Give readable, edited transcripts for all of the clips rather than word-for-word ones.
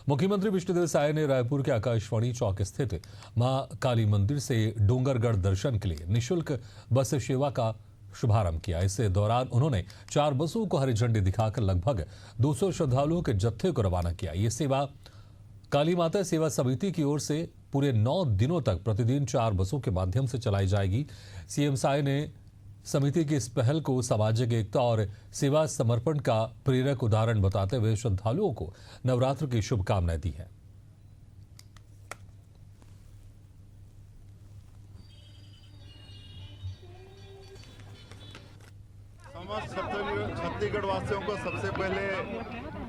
मुख्यमंत्री विष्णुदेव साय ने रायपुर के आकाशवाणी चौक स्थित मां काली मंदिर से डोंगरगढ़ दर्शन के लिए निःशुल्क बस सेवा का शुभारंभ किया। इस दौरान उन्होंने 4 बसों को हरी झंडी दिखाकर लगभग 200 श्रद्धालुओं के जत्थे को रवाना किया। ये सेवा काली माता सेवा समिति की ओर से पूरे 9 दिनों तक प्रतिदिन 4 बसों के माध्यम से चलाई जाएगी। सीएम साय ने समिति की इस पहल को सामाजिक एकता और सेवा समर्पण का प्रेरक उदाहरण बताते हुए श्रद्धालुओं को नवरात्र की शुभकामनाएं दी हैं। समस्त छत्तीसगढ़ वासियों को सबसे पहले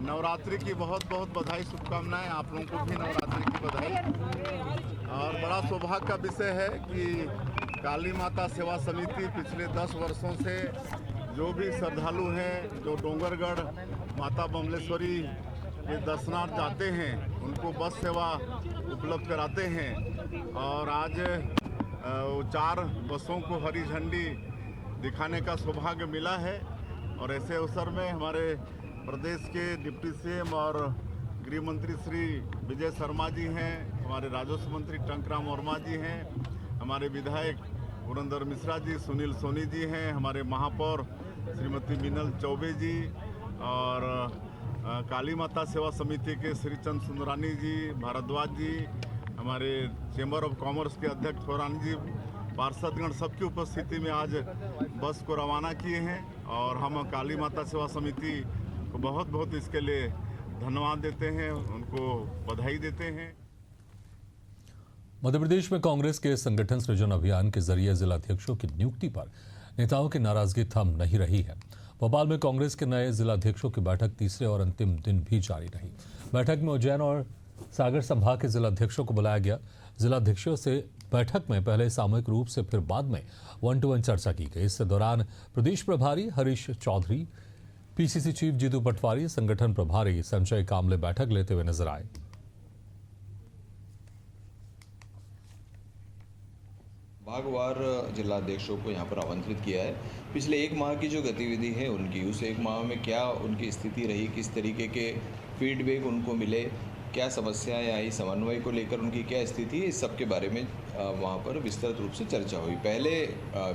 नवरात्रि की बहुत बहुत बधाई, शुभकामनाएं। आप लोगों को भी नवरात्रि की बधाई। और बड़ा सौभाग्य का विषय है कि काली माता सेवा समिति पिछले 10 वर्षों से जो भी श्रद्धालु हैं जो डोंगरगढ़ माता बमलेश्वरी के दर्शनार्थ जाते हैं उनको बस सेवा उपलब्ध कराते हैं। और आज 4 बसों को हरी झंडी दिखाने का सौभाग्य मिला है। और ऐसे अवसर में हमारे प्रदेश के डिप्टी सीएम और गृह मंत्री श्री विजय शर्मा जी हैं, हमारे राजस्व मंत्री टंकराम वर्मा जी हैं, हमारे विधायक पुरंदर मिश्रा जी, सुनील सोनी जी हैं, हमारे महापौर श्रीमती मीनल चौबे जी और काली माता सेवा समिति के श्री चंद सुंदरानी जी, भारद्वाज जी, हमारे चेंबर ऑफ कॉमर्स के अध्यक्ष फोरानी जी, पार्षदगण सबकी उपस्थिति में आज बस को रवाना किए हैं। और हम काली माता सेवा समिति को बहुत बहुत इसके लिए धन्यवाद देते हैं, उनको बधाई देते हैं। मध्य प्रदेश में कांग्रेस के संगठन सृजन अभियान के जरिए जिलाध्यक्षों की नियुक्ति पर नेताओं की नाराजगी थम नहीं रही है। भोपाल में कांग्रेस के नए जिलाध्यक्षों की बैठक तीसरे और अंतिम दिन भी जारी रही। बैठक में उज्जैन और सागर संभाग के जिलाध्यक्षों को बुलाया गया। जिलाध्यक्षों से बैठक में पहले सामूहिक रूप से फिर बाद में 1-to-1 चर्चा की गई। इस दौरान प्रदेश प्रभारी हरीश चौधरी, पीसीसी चीफ जीतू पटवारी, संगठन प्रभारी संजय कामले बैठक लेते हुए नजर आए। भागवार जिलाध्यक्षों को यहाँ पर आमंत्रित किया है। पिछले 1 माह की जो गतिविधि है उनकी, उस 1 माह में क्या उनकी स्थिति रही, किस तरीके के फीडबैक उनको मिले, क्या समस्याएं आई, समन्वय को लेकर उनकी क्या स्थिति है, इस सब के बारे में वहाँ पर विस्तृत रूप से चर्चा हुई। पहले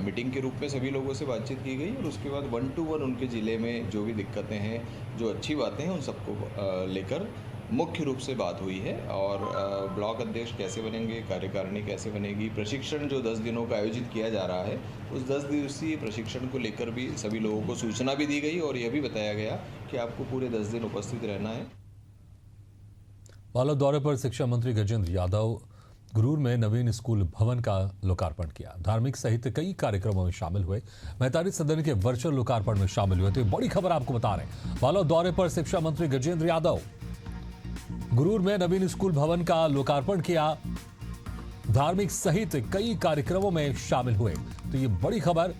मीटिंग के रूप में सभी लोगों से बातचीत की गई और उसके बाद 1-to-1 उनके ज़िले में जो भी दिक्कतें हैं, जो अच्छी बातें हैं, उन सबको लेकर मुख्य रूप से बात हुई है। और ब्लॉक अध्यक्ष कैसे बनेंगे, कार्यकारिणी कैसे बनेगी, प्रशिक्षण जो 10 दिनों का आयोजित किया जा रहा है उस 10 दिवसीय प्रशिक्षण को लेकर भी सभी लोगों को सूचना भी दी गई और यह भी बताया गया कि आपको पूरे 10 दिन उपस्थित रहना है। बालोद दौरे पर शिक्षा मंत्री गजेंद्र यादव गुरूर में नवीन स्कूल भवन का लोकार्पण किया। धार्मिक सहित कई कार्यक्रमों में शामिल हुए। मेहतारी सदन के वर्चुअल लोकार्पण में शामिल हुए। तो बड़ी खबर आपको बता रहे हैं, बालोद दौरे पर शिक्षा मंत्री गजेंद्र यादव गुरूर में नवीन स्कूल भवन का लोकार्पण किया। धार्मिक सहित कई कार्यक्रमों में शामिल हुए। तो ये बड़ी खबर,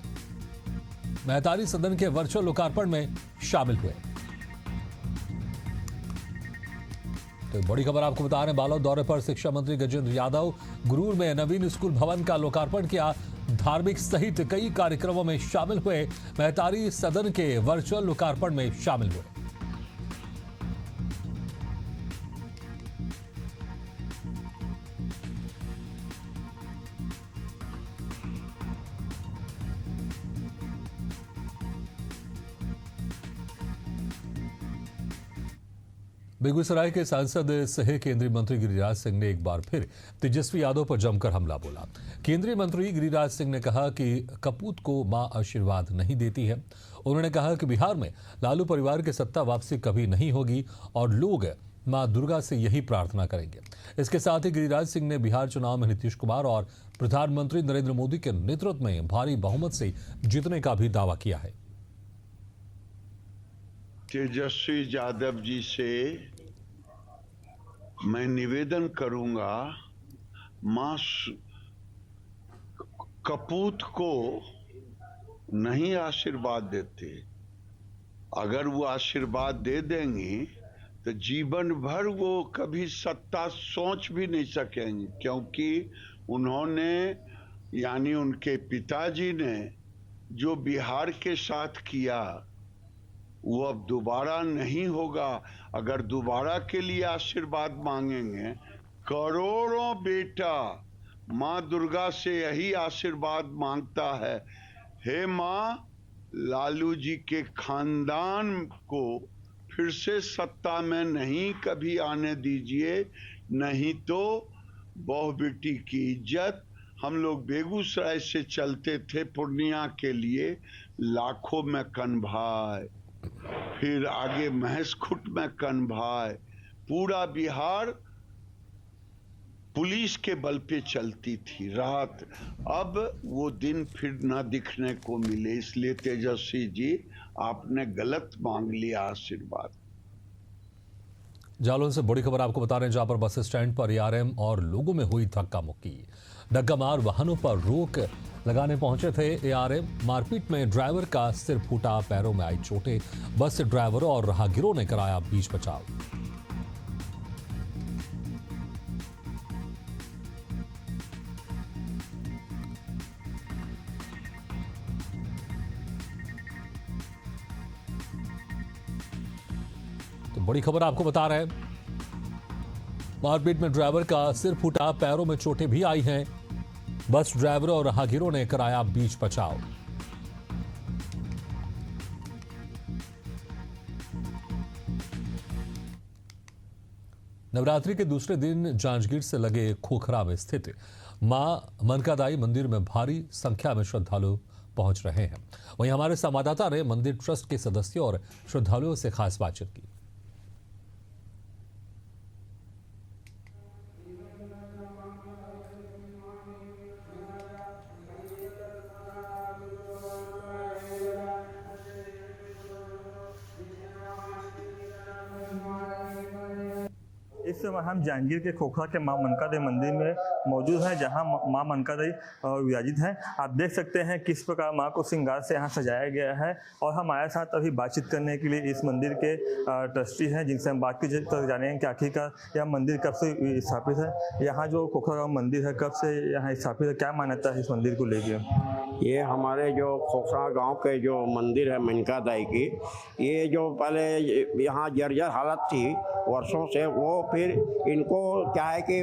मेहतारी सदन के वर्चुअल लोकार्पण में शामिल हुए। तो बड़ी खबर आपको बता रहे हैं, बालोद दौरे पर शिक्षा मंत्री गजेंद्र यादव गुरूर में नवीन स्कूल भवन का लोकार्पण किया। धार्मिक सहित कई कार्यक्रमों में शामिल हुए। मेहतारी सदन के वर्चुअल लोकार्पण में शामिल हुए। बेगूसराय के सांसद सह केंद्रीय मंत्री गिरिराज सिंह ने एक बार फिर तेजस्वी यादव पर जमकर हमला बोला। केंद्रीय मंत्री गिरिराज सिंह ने कहा कि कपूत को मां आशीर्वाद नहीं देती है। उन्होंने कहा कि बिहार में लालू परिवार की सत्ता वापसी कभी नहीं होगी और लोग मां दुर्गा से यही प्रार्थना करेंगे। इसके साथ ही गिरिराज सिंह ने बिहार चुनाव में नीतीश कुमार और प्रधानमंत्री नरेंद्र मोदी के नेतृत्व में भारी बहुमत से जीतने का भी दावा किया है। तेजस्वी यादव जी से मैं निवेदन करूंगा, मां कपूत को नहीं आशीर्वाद देते। अगर वो आशीर्वाद दे देंगी तो जीवन भर वो कभी सत्ता सोच भी नहीं सकेंगे, क्योंकि उन्होंने यानी उनके पिताजी ने जो बिहार के साथ किया वो अब दोबारा नहीं होगा। अगर दोबारा के लिए आशीर्वाद मांगेंगे, करोड़ों बेटा माँ दुर्गा से यही आशीर्वाद मांगता है, हे माँ, लालू जी के खानदान को फिर से सत्ता में नहीं कभी आने दीजिए, नहीं तो बहु बेटी की इज्जत। हम लोग बेगूसराय से चलते थे पूर्णिया के लिए, लाखों में कन्भाई, फिर आगे महेशखुंट में कन्भाई, पूरा बिहार पुलिस के बल पे चलती थी रात। अब वो दिन फिर ना दिखने को मिले, इसलिए तेजस्वी जी आपने गलत मांग लिया आशीर्वाद। जालौन से बड़ी खबर आपको बता रहे हैं, जहां पर बस स्टैंड पर एआरएम और लोगों में हुई धक्का मुक्की। धक्का मार वाहनों पर रोक लगाने पहुंचे थे एआरएम। मारपीट में ड्राइवर का सिर फूटा, पैरों में आई चोटें। बस ड्राइवरों और राहगीरों ने कराया बीच बचाव। तो बड़ी खबर आपको बता रहे हैं, मारपीट में ड्राइवर का सिर फूटा, पैरों में चोटें भी आई हैं। बस ड्राइवरों और राहगीरों ने कराया बीच बचाव। नवरात्रि के दूसरे दिन जांजगीर से लगे खोखरा में स्थित मां मनकादाई मंदिर में भारी संख्या में श्रद्धालु पहुंच रहे हैं। वहीं हमारे संवाददाता ने मंदिर ट्रस्ट के सदस्यों और श्रद्धालुओं से खास बातचीत की। इस समय हम जांजगीर के खोखरा के मां मनकादेवी मंदिर में मौजूद हैं, जहां मां मनकादेवी विराजित हैं। आप देख सकते हैं किस प्रकार मां को श्रृंगार से यहां सजाया गया है। और हमारे साथ अभी बातचीत करने के लिए इस मंदिर के ट्रस्टी हैं, जिनसे हम बात की जानेंगे कि आखिरकार यह मंदिर कब से स्थापित है। यहाँ जो खोखरा गाँव मंदिर है कब से यहाँ स्थापित है, क्या मान्यता है इस मंदिर को लेकर? ये हमारे जो खोखरा गांव के जो मंदिर है मनकादाई की, ये जो पहले यहाँ जर्जर हालत थी वर्षों से, वो फिर इनको क्या है कि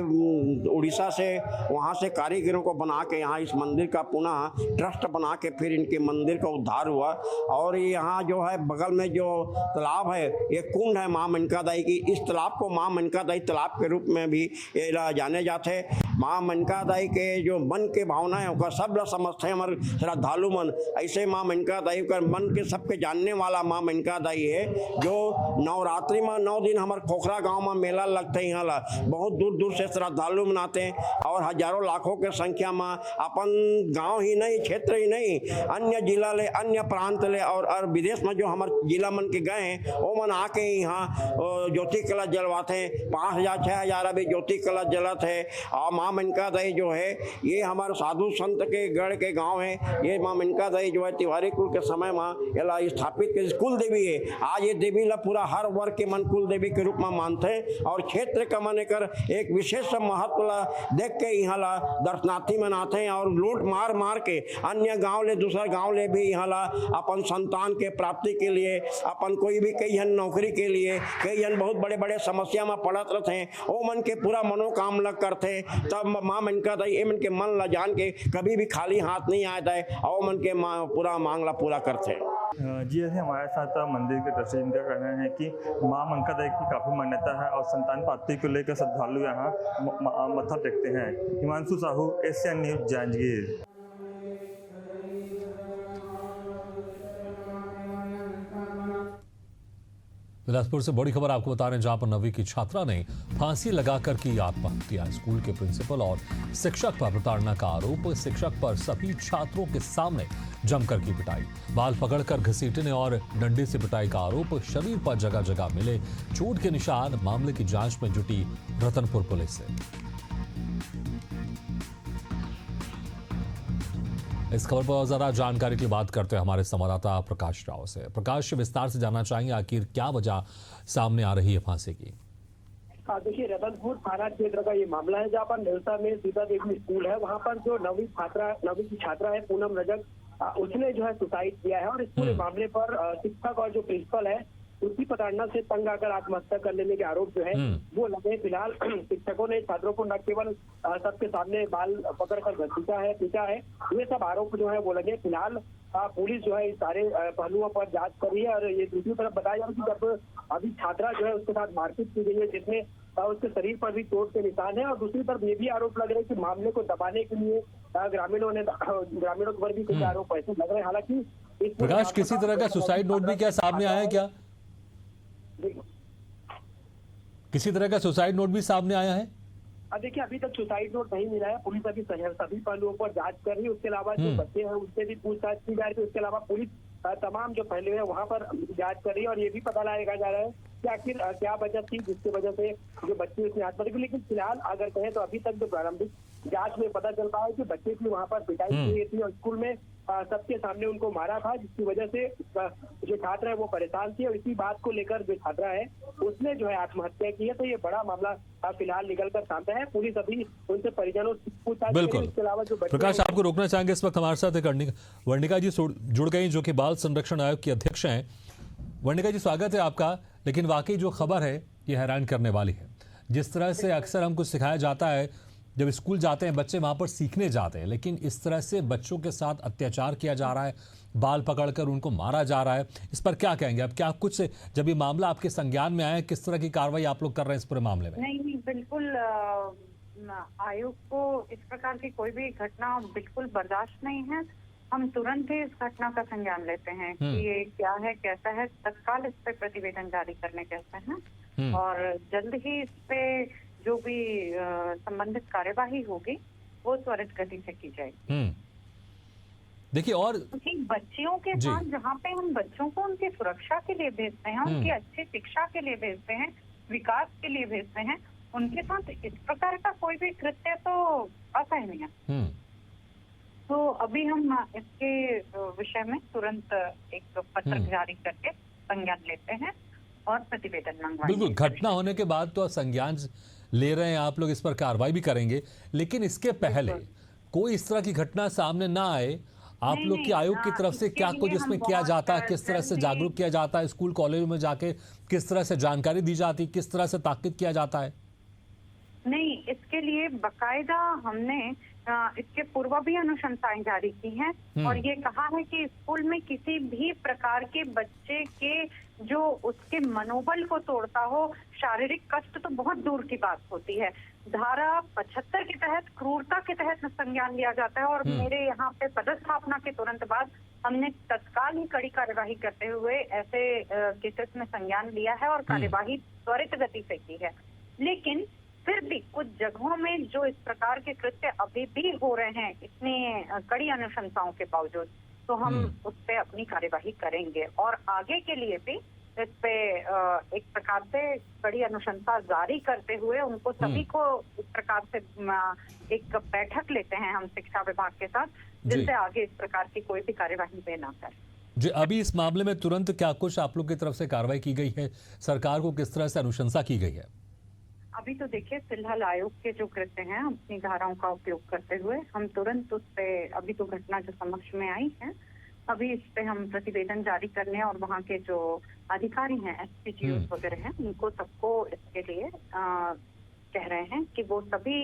उड़ीसा से वहाँ से कारीगरों को बना के यहाँ इस मंदिर का पुनः ट्रस्ट बना के फिर इनके मंदिर का उद्धार हुआ। और यहाँ जो है बगल में जो तालाब है, ये कुंड है माँ मनकादाई की। इस तालाब को माँ मनकादाई तालाब के रूप में भी ये जाने जाते हैं। माँ मनकादाई के जो मन के भावना है उनका सब लोग समझते हैं, हमारे श्रद्धालु मन। ऐसे माँ मनकादाई का मन के सबके जानने वाला माँ मनकादाई है, जो नवरात्रि में 9 दिन हमारे खोखरा गांव में मेला लगते हैं। यहाँ ला बहुत दूर दूर से श्रद्धालु मनाते हैं और हजारों लाखों के संख्या में अपन गांव ही नहीं, क्षेत्र ही नहीं, अन्य जिला ले, अन्य प्रांत ले और विदेश में जो हमारे जिला मन के गए हैं वो मन आके यहाँ ज्योति कलश जलवाते हैं। 5000 6000 अभी ज्योति कलश जलत है। और माँ मनकादाई जो है ये हमारे साधु संत के गढ़ के गाँव है। ये माँ मनकादाई जो है तिवारी कुल के समय में यला स्थापित कुल देवी है। आज ये देवी ला पूरा हर वर्ग के मन कुल देवी के रूप में मानते हैं और क्षेत्र का मन कर एक विशेष महत्व ला देख के यहाँ ला दर्शनार्थी मनाते हैं। और लूट मार मार के अन्य गांव ले, दूसरा गांव ले भी यहाँ ला अपन संतान के प्राप्ति के लिए, अपन कोई भी कई जन नौकरी के लिए, कई जन बहुत बड़े बड़े समस्या में पड़त रहते हैं, वो मन के पूरा मनोकामना करते। तब माँ मनकादाई मन के मन ला जान के कभी भी खाली हाथ नहीं आता है और मन के पूरा मांगला पूरा करते हैं। जी, ऐसे हमारे साथ मंदिर के ट्रस्टी इनका कहना है कि माँ मनकादाई की काफ़ी मान्यता है और संतान प्राप्ति को लेकर श्रद्धालु यहाँ मत्था टेकते हैं। Himanshu Sahu, Asian news, Janjgir. बिलासपुर से बड़ी खबर आपको बता रहे हैं, जहां पर 9वीं की छात्रा ने फांसी लगाकर की आत्महत्या। स्कूल के प्रिंसिपल और शिक्षक पर प्रताड़ना का आरोप। शिक्षक पर सभी छात्रों के सामने जमकर की पिटाई, बाल पकड़कर घसीटने और डंडे से पिटाई का आरोप। शरीर पर जगह जगह मिले चोट के निशान। मामले की जांच में जुटी रतनपुर पुलिस। इस खबर पर ज्यादा जानकारी की बात करते हैं हमारे संवाददाता प्रकाश राव से। प्रकाश, विस्तार से जानना चाहेंगे आखिर क्या वजह सामने आ रही है फांसी की? देखिए, रतनपुर थाना क्षेत्र का ये मामला है, जहाँ पर निरसा में सीता देवी स्कूल है। वहाँ पर जो 9वीं की छात्रा है पूनम रजक, उसने जो है सुसाइड किया है और इस पूरे मामले पर शिक्षक और जो प्रिंसिपल है उसकी प्रताड़ना से तंग आकर आत्महत्या कर लेने के आरोप जो है वो लगे। फिलहाल शिक्षकों ने छात्रों को न केवल सबके सामने बाल पकड़कर पीटा है, ये सब आरोप जो है वो लगे। फिलहाल पुलिस जो है इस सारे पहलुओं पर जांच कर रही है और ये दूसरी तरफ बताया कि जब अभी छात्रा जो है उसके साथ मारपीट की गई है जिसमें उसके शरीर पर भी चोट के निशान है और दूसरी तरफ ये भी आरोप लग रहे हैं कि मामले को दबाने के लिए ग्रामीणों पर भी कुछ आरोप ऐसे लग रहे हैं। हालांकि प्रकाश, किसी तरह का सुसाइड नोट भी क्या सामने आया है? क्या किसी तरह का सुसाइड नोट भी सामने आया है? देखिए अभी तक सुसाइड नोट नहीं मिला है। पुलिस अभी सभी पहलुओं पर जांच कर रही है। उसके अलावा जो बच्चे हैं उनसे भी पूछताछ की जा रही है। उसके अलावा पुलिस तमाम जो पहलू है वहां पर जांच कर रही है और ये भी पता लगाया जा रहा है कि आखिर क्या वजह थी जिसकी वजह से जो बच्चे उसने आत्महत्या की। लेकिन फिलहाल अगर कहें तो अभी तक जो प्रारंभिक जांच में पता चल रहा है कि बच्चे की वहां पर पिटाई की गई थी और स्कूल में सबके सामने उनको मारा था, जिसकी वजह से जो छात्र है वो परेशान थी और इसी बात को लेकर जो छात्रा है उसने जो है आत्महत्या की है। तो ये बड़ा मामला फिलहाल निकल कर सामने है। पुलिस अभी उनसे परिजनों से पूछताछ कर रही है। इसके अलावा जो प्रकाश, आपको रोकना चाहेंगे इस वक्त हमारे साथ एक वर्णिका जी जुड़ गई जो कि बाल संरक्षण आयोग की अध्यक्ष हैं। वर्णिका जी, स्वागत है आपका। लेकिन वाकई जो खबर है ये हैरान करने वाली है। जिस तरह से अक्सर हमको सिखाया जाता है, जब स्कूल जाते हैं बच्चे वहां पर सीखने जाते हैं, लेकिन इस तरह से बच्चों के साथ अत्याचार किया जा रहा है, बाल पकड़कर उनको मारा जा रहा है, इस पर क्या कहेंगे? अब क्या कुछ जब ये मामला आपके संज्ञान में आया है, किस तरह की कार्रवाई आप लोग कर रहे हैं इस पूरे मामले में? नहीं, बिल्कुल आयोग को इस प्रकार की कोई भी घटना बिल्कुल बर्दाश्त नहीं है। हम तुरंत ही इस घटना का संज्ञान लेते हैं कि ये क्या है, कैसा है, तत्काल इस पे प्रतिवेदन जारी करने कहते हैं और जल्द ही इस पे जो भी संबंधित कार्यवाही होगी वो त्वरित गति से की जाएगी। देखिए, और क्योंकि बच्चियों के साथ जहाँ पे हम बच्चों को उनकी सुरक्षा के लिए भेजते हैं, उनकी अच्छी शिक्षा के लिए भेजते हैं, विकास के लिए भेजते हैं, उनके साथ इस प्रकार का कोई भी कृत्य तो असहनीय है। तो अभी हम इसके विषय में तुरंत एक पत्र जारी करके संज्ञान लेते हैं और प्रतिवेदन मंगवाएंगे। बिल्कुल, घटना होने के बाद तो संज्ञान ले रहे हैं आप लोग, इस पर कार्रवाई भी करेंगे, लेकिन इसके पहले कोई इस तरह की घटना सामने ना आए, आप लोग के आयोग की तरफ से क्या कुछ इसमें किया जाता है? किस तरह से जागरूक किया जाता है? स्कूल कॉलेज में जाके किस तरह से जानकारी दी जाती है? किस तरह से ताकीद किया जाता है? नहीं, इसके लिए बकायदा हमने इसके पूर्व भी अनुशंसाएं जारी की हैं और ये कहा है कि स्कूल में किसी भी प्रकार के बच्चे के जो उसके मनोबल को तोड़ता हो, शारीरिक कष्ट तो बहुत दूर की बात होती है। धारा 75 के तहत क्रूरता के तहत संज्ञान लिया जाता है और मेरे यहाँ पे पदस्थापना के तुरंत बाद हमने तत्काल ही कड़ी कार्यवाही करते हुए ऐसे केसेस में संज्ञान लिया है और कार्यवाही त्वरित गति से की है। लेकिन फिर भी कुछ जगहों में जो इस प्रकार के कृत्य अभी भी हो रहे हैं इतनी कड़ी अनुशंसाओं के बावजूद, तो हम उस पे अपनी कार्यवाही करेंगे और आगे के लिए भी इस पे एक प्रकार से कड़ी अनुशंसा जारी करते हुए उनको सभी को इस प्रकार से एक बैठक लेते हैं हम शिक्षा विभाग के साथ, जिससे आगे इस प्रकार की कोई भी कार्यवाही वे ना करें। जी, अभी इस मामले में तुरंत क्या कुछ आप लोग की तरफ से कार्रवाई की गई है? सरकार को किस तरह से अनुशंसा की गई है? अभी तो देखिए फिलहाल आयोग के जो कृत्य हैं अपनी धाराओं का उपयोग करते हुए हम तुरंत उस पे, अभी तो घटना जो समक्ष में आई है, अभी इस पे हम प्रतिवेदन जारी करने और वहाँ के जो अधिकारी हैं SPGOs वगैरह हैं उनको सबको इसके लिए कह रहे हैं कि वो सभी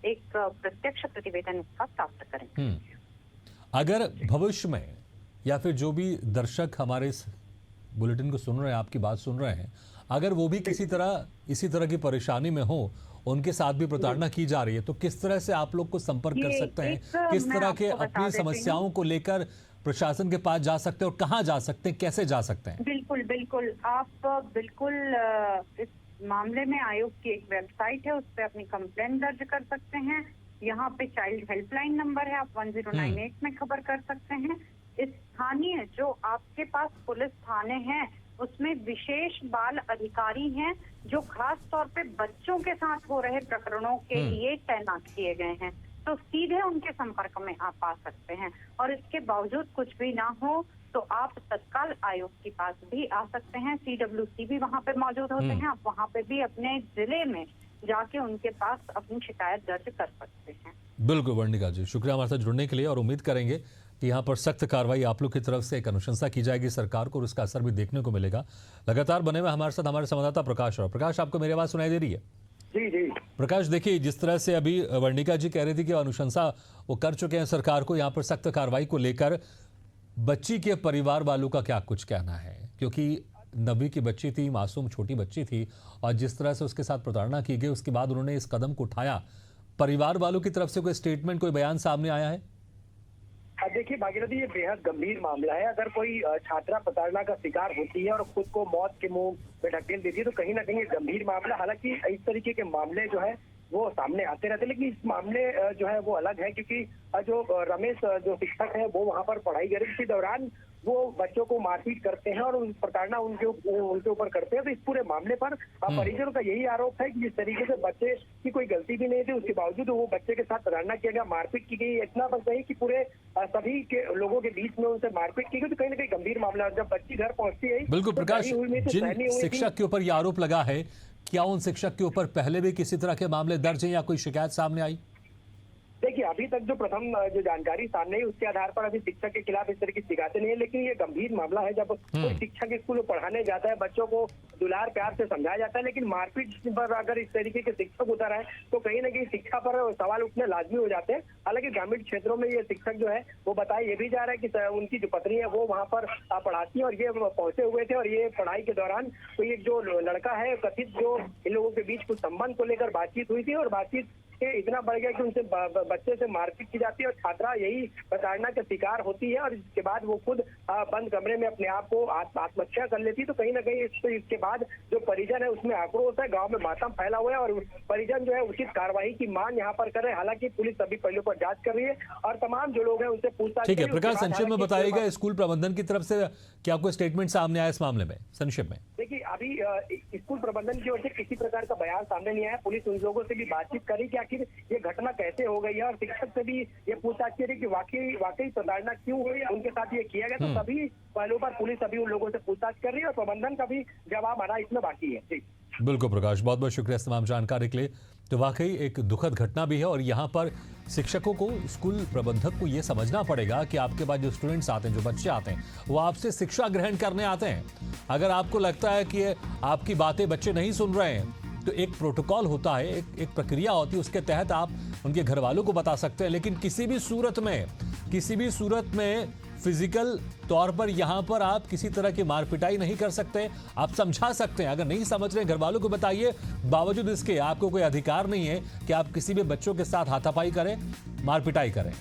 एक प्रत्यक्ष प्रतिवेदन इसका प्राप्त करेंगे। अगर भविष्य में या फिर जो भी दर्शक हमारे इस बुलेटिन को सुन रहे हैं, आपकी बात सुन रहे हैं, अगर वो भी इसी तरह की परेशानी में हो, उनके साथ भी प्रताड़ना की जा रही है, तो किस तरह से आप लोग को संपर्क कर सकते हैं? किस तरह के अपनी समस्याओं को लेकर प्रशासन के पास जा सकते हैं और कहाँ जा सकते हैं, कैसे जा सकते हैं? बिल्कुल आप बिल्कुल इस मामले में आयोग की एक वेबसाइट है, उस पर अपनी कंप्लेंट दर्ज कर सकते हैं। यहाँ पे चाइल्ड हेल्पलाइन नंबर है, आप 1098 में खबर कर सकते हैं। इस स्थानीय जो आपके पास पुलिस थाने हैं उसमें विशेष बाल अधिकारी हैं जो खास तौर पे बच्चों के साथ हो रहे प्रकरणों के लिए तैनात किए गए हैं, तो सीधे उनके संपर्क में आप आ सकते हैं। और इसके बावजूद कुछ भी ना हो तो आप तत्काल आयोग के पास भी आ सकते हैं। CWC भी वहाँ पे मौजूद होते हैं, आप वहाँ पे भी अपने जिले में जाके उनके पास अपनी शिकायत दर्ज कर सकते हैं। बिल्कुल वर्णिका जी, शुक्रिया हमारे साथ जुड़ने के लिए और उम्मीद करेंगे कि यहाँ पर सख्त कार्रवाई आप लोग की तरफ से एक अनुशंसा की जाएगी सरकार को और उसका असर भी देखने को मिलेगा। लगातार बने हुए हमारे साथ हमारे संवाददाता प्रकाश राव। प्रकाश, आपको मेरी आवाज सुनाई दे रही है? जी जी प्रकाश, देखिए जिस तरह से अभी वर्णिका जी कह रही थी कि अनुशंसा वो कर चुके हैं सरकार को, यहाँ पर सख्त कार्रवाई को लेकर बच्ची के परिवार वालों का क्या कुछ कहना है? क्योंकि 9वीं की बच्ची थी, मासूम छोटी बच्ची थी, और जिस तरह से उसके साथ प्रताड़ना की गई उसके बाद उन्होंने इस कदम को उठाया। परिवार वालों की तरफ से कोई स्टेटमेंट, कोई बयान सामने आया है? देखिए भागीरथी, ये बेहद गंभीर मामला है। अगर कोई छात्रा प्रताड़ना का शिकार होती है और खुद को मौत के मुंह में ढकेल देती है तो कहीं ना कहीं ये गंभीर मामला। हालांकि इस तरीके के मामले जो है वो सामने आते रहते, लेकिन इस मामले जो है वो अलग है, क्योंकि जो रमेश जो शिक्षक है वो वहाँ पर पढ़ाई कर रहे, इसी दौरान वो बच्चों को मारपीट करते हैं और प्रताड़ना उनके ऊपर करते हैं। तो इस पूरे मामले पर परिजनों का यही आरोप है कि जिस तरीके से बच्चे की कोई गलती भी नहीं थी, उसके बावजूद वो बच्चे के साथ प्रताड़ना किया गया, मारपीट की गई। इतना बस नहीं कि पूरे सभी के लोगों के बीच में उनसे मारपीट की गई, तो कहीं ना कहीं गंभीर मामला। जब बच्ची घर पहुंचती है, बिल्कुल प्रकाश, जिन शिक्षक के ऊपर ये आरोप लगा है, क्या उन शिक्षक के ऊपर पहले भी किसी तरह के मामले दर्ज हैं या कोई शिकायत सामने आई? देखिए, अभी तक जो प्रथम जो जानकारी सामने है उसके आधार पर अभी शिक्षक के खिलाफ इस तरह की शिकायतें नहीं है, लेकिन ये गंभीर मामला है। जब कोई शिक्षक स्कूल में पढ़ाने जाता है, बच्चों को दुलार प्यार से समझाया जाता है, लेकिन मारपीट पर अगर इस तरीके के शिक्षक उतर आए तो कहीं ना कहीं शिक्षा पर सवाल उठने लाजमी हो जाते हैं। हालांकि ग्रामीण क्षेत्रों में ये शिक्षक जो है वो बताया ये भी जा रहा है कि उनकी जो पत्नी है वो वहाँ पर पढ़ाती है और ये पहुंचे हुए थे, और ये पढ़ाई के दौरान कोई एक जो लड़का है कथित, जो इन लोगों के बीच कुछ संबंध को लेकर बातचीत हुई थी और बातचीत इतना बढ़ गया कि उनसे बच्चे से मारपीट की जाती है और छात्रा यही प्रताड़ना का शिकार होती है और इसके बाद वो खुद बंद कमरे में अपने आप को आत्महत्या कर लेती है। तो कहीं ना कहीं इसके बाद जो परिजन है उसमें आक्रोश है, गांव में मातम फैला हुआ है और परिजन जो है उचित कार्रवाई की मांग यहाँ पर कर रहे हैं। हालांकि पुलिस सभी पहलुओं पर जांच कर रही है और तमाम जो लोग हैं उनसे पूछताछ। ठीक है प्रकाश, संक्षेप में बताइएगा स्कूल प्रबंधन की तरफ से क्या कोई स्टेटमेंट सामने आया इस मामले में? संक्षेप में देखिए, अभी स्कूल प्रबंधन की ओर से किसी प्रकार का बयान सामने नहीं आया। पुलिस उन लोगों से भी बातचीत करी कि आखिर ये घटना कैसे हो गई है और शिक्षक से भी ये पूछताछ की रही कि वाकई प्रताड़ना क्यों हुई, उनके साथ ये किया गया। तो सभी पहलुओं पर पुलिस अभी उन लोगों से पूछताछ कर रही है और प्रबंधन का भी जवाब आना इसमें बाकी है। जी बिल्कुल प्रकाश, बहुत बहुत शुक्रिया इस तमाम जानकारी के लिए। तो वाकई एक दुखद घटना भी है और यहाँ पर शिक्षकों को, स्कूल प्रबंधक को ये समझना पड़ेगा कि आपके पास जो स्टूडेंट्स आते हैं, जो बच्चे आते हैं, वो आपसे शिक्षा ग्रहण करने आते हैं। अगर आपको लगता है कि आपकी बातें बच्चे नहीं सुन रहे हैं तो एक प्रोटोकॉल होता है, एक प्रक्रिया होती है, उसके तहत आप उनके घर वालों को बता सकते हैं। लेकिन किसी भी सूरत में फिजिकल तौर पर यहाँ पर आप किसी तरह की मारपिटाई नहीं कर सकते। आप समझा सकते हैं, अगर नहीं समझ रहे घर वालों को बताइए। बावजूद इसके आपको कोई अधिकार नहीं है कि आप किसी भी बच्चों के साथ हाथापाई करें, मारपिटाई करें।